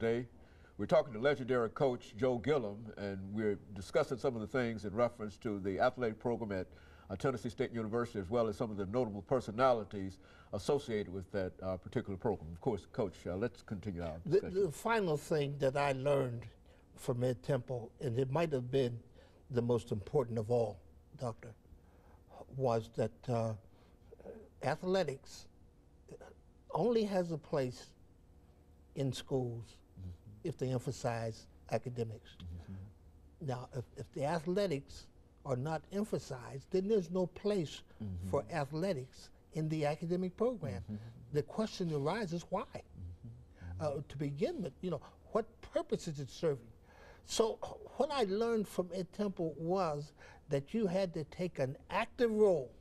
today. We're talking to legendary Coach Joe Gilliam, and we're discussing some of the things in reference to the athletic program at Tennessee State University, as well as some of the notable personalities associated with that particular program. Of course, Coach, let's continue our discussion. The final thing that I learned from Ed Temple, and it might have been the most important of all, Doctor, was that athletics only has a place in schools if they emphasize academics. Now, if the athletics are not emphasized, then there's no place for athletics in the academic program. The question arises, why? To begin with, what purpose is it serving? So what I learned from Ed Temple was that you had to take an active role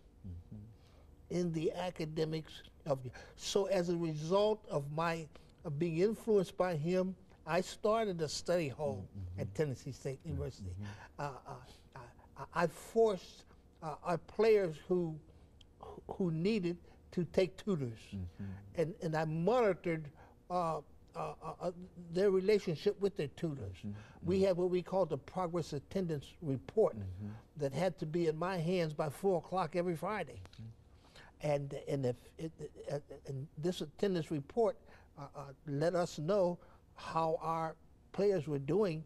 in the academics so as a result of being influenced by him, I started a study hall at Tennessee State University. I forced our players who needed to take tutors, and I monitored their relationship with their tutors. We had what we called the progress attendance report that had to be in my hands by 4 o'clock every Friday. And this attendance report let us know how our players were doing,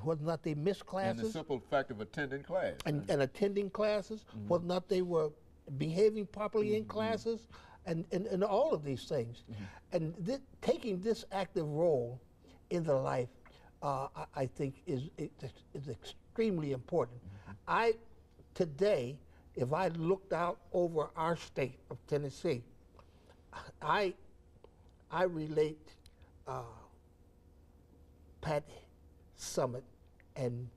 whether or not they missed classes. And the simple fact of attending class. And attending classes, whether or not they were behaving properly in classes, and all of these things. And taking this active role in the life, I think is extremely important. Today, if I looked out over our state of Tennessee, I relate Pat Summitt and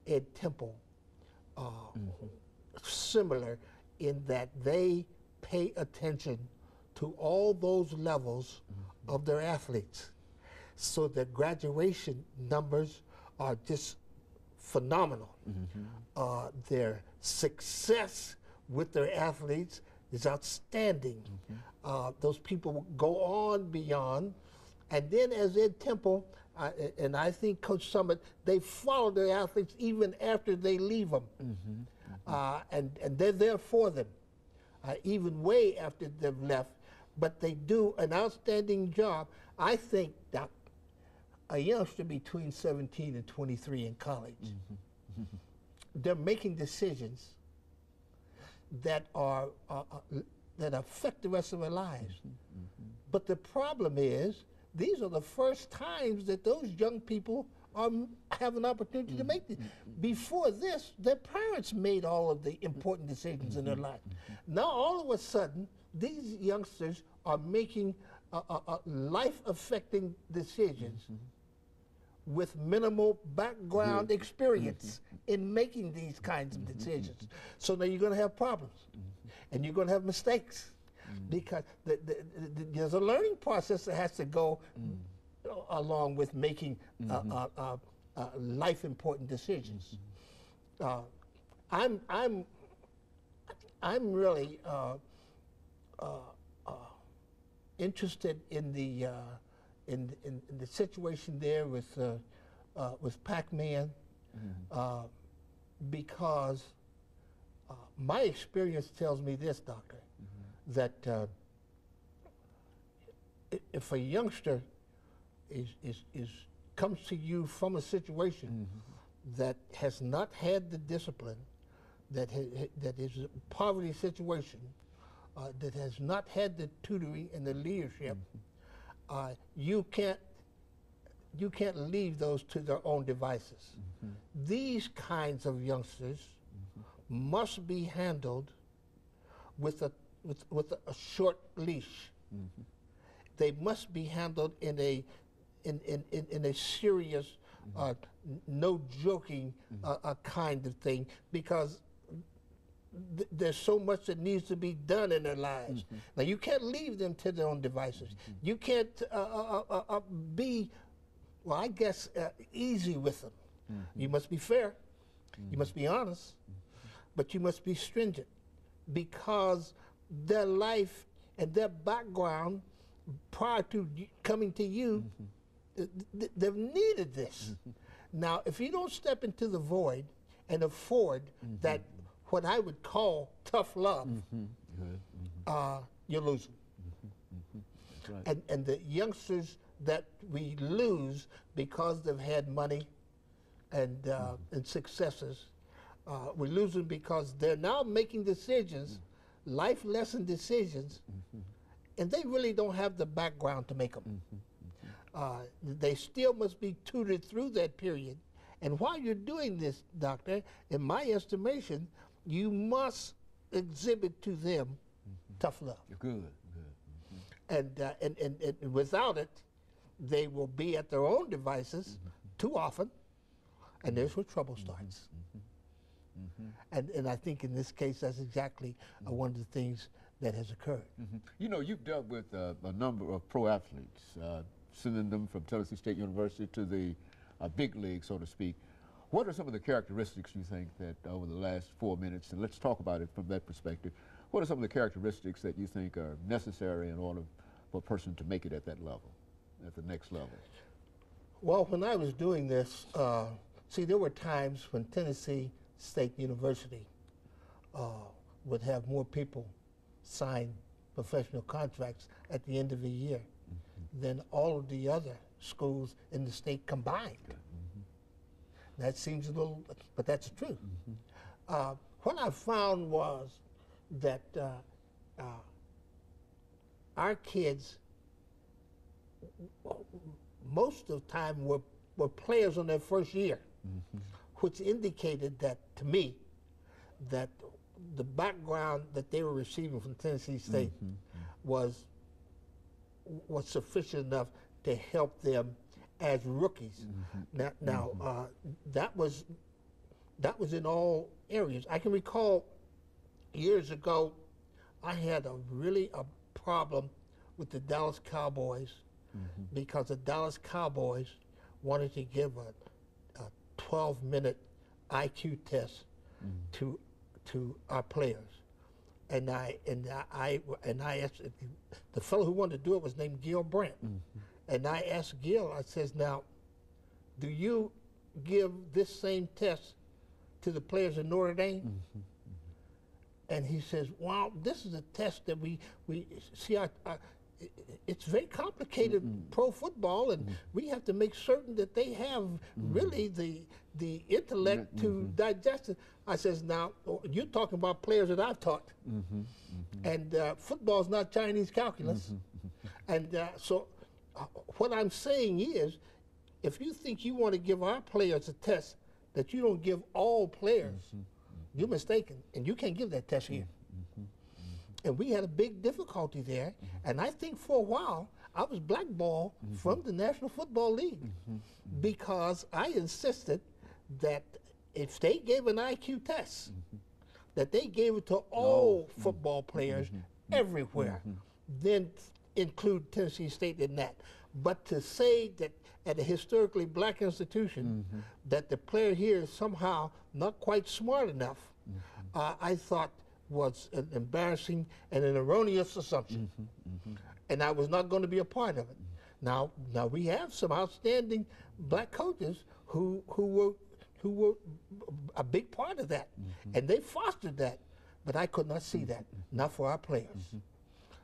Ed Temple similar in that they pay attention to all those levels of their athletes. So the graduation numbers are just phenomenal. Their success with their athletes is outstanding. Those people go on beyond. And then as Ed Temple, and I think Coach Summitt, they follow their athletes even after they leave them. And they're there for them, even way after they've left. But they do an outstanding job. I think that a youngster between 17 and 23 in college, they're making decisions that are that affect the rest of their lives. But the problem is, these are the first times that those young people have an opportunity to make this. Before this, their parents made all of the important decisions in their life. Now, all of a sudden, these youngsters are making life-affecting decisions with minimal background experience in making these kinds of decisions. So now you're going to have problems, and you're going to have mistakes, because there's a learning process that has to go along with making life-important decisions. I'm really interested in the situation there with Pac-Man, because my experience tells me this, Doctor, that if a youngster comes to you from a situation that has not had the discipline, that is a poverty situation, that has not had the tutoring and the leadership, you can't leave those to their own devices. These kinds of youngsters must be handled with a short leash. They must be handled in a serious, no joking kind of thing, because there's so much that needs to be done in their lives. Now, you can't leave them to their own devices. You can't be, well, I guess, easy with them. You must be fair. You must be honest. But you must be stringent, because their life and their background prior to coming to you they've needed this. Now, if you don't step into the void and afford that, what I would call tough love, you're losing. That's right. And the youngsters that we lose because they've had money and successes, we lose them because they're now making decisions, life lesson decisions, and they really don't have the background to make them. They still must be tutored through that period. And while you're doing this, Doctor, in my estimation, you must exhibit to them tough love. Good. And without it, they will be at their own devices too often, and there's where trouble starts. And I think in this case, that's exactly one of the things that has occurred. You know, you've dealt with a number of pro athletes, sending them from Tennessee State University to the big league, so to speak. What are some of the characteristics you think that over the last 4 minutes, and let's talk about it from that perspective, what are some of the characteristics that you think are necessary in order for a person to make it at that level, at the next level? Well, when I was doing this, see, there were times when Tennessee State University would have more people sign professional contracts at the end of the year than all of the other schools in the state combined. That seems a little, but that's the truth. What I found was that our kids, most of the time, were players on their first year, which indicated that, to me, that the background that they were receiving from Tennessee State was sufficient enough to help them as rookies. Now, that was in all areas. I can recall years ago, I had a problem with the Dallas Cowboys because the Dallas Cowboys wanted to give a 12-minute IQ test to our players, and I asked, the fellow who wanted to do it was named Gil Brandt, and I asked Gil, I says, now, do you give this same test to the players in Notre Dame? And he says, well, this is a test that we see. It's very complicated pro football, and we have to make certain that they have really the intellect to digest it. I says, now, you're talking about players that I've taught, and football's not Chinese calculus. And so what I'm saying is, if you think you want to give our players a test that you don't give all players, you're mistaken, and you can't give that test here. And we had a big difficulty there, and I think for a while I was blackballed from the National Football League because I insisted that if they gave an IQ test, that they gave it to all football players everywhere, then include Tennessee State in that. But to say that at a historically black institution that the player here is somehow not quite smart enough, I thought was an embarrassing and an erroneous assumption. And I was not going to be a part of it. Now we have some outstanding black coaches who were a big part of that, and they fostered that, but I could not see that, not for our players.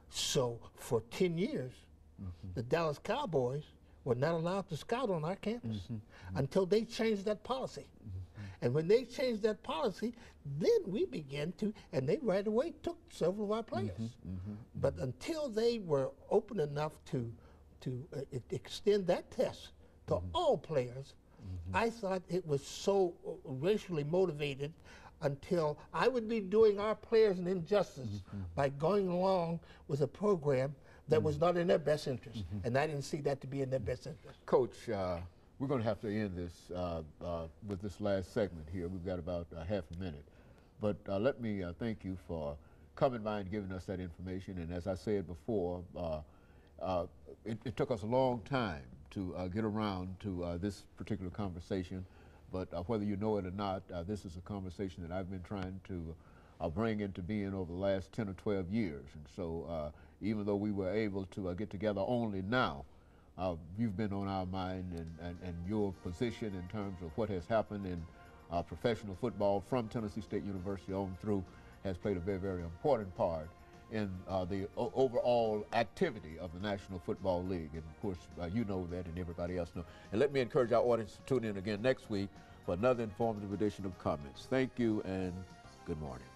So for 10 years, the Dallas Cowboys were not allowed to scout on our campus until they changed that policy. And when they changed that policy, then we began to, and they right away took several of our players. But until they were open enough to extend that test to all players, I thought it was so racially motivated until I would be doing our players an injustice by going along with a program that was not in their best interest. And I didn't see that to be in their best interest. Coach, we're going to have to end this with this last segment here. We've got about half a minute. But let me thank you for coming by and giving us that information. And as I said before, it took us a long time to get around to this particular conversation. But whether you know it or not, this is a conversation that I've been trying to bring into being over the last 10 or 12 years. And so even though we were able to get together only now, you've been on our mind, and your position in terms of what has happened in professional football from Tennessee State University on through has played a very, very important part in the overall activity of the National Football League. And of course, you know that, and everybody else knows. And let me encourage our audience to tune in again next week for another informative edition of Comments. Thank you, and good morning.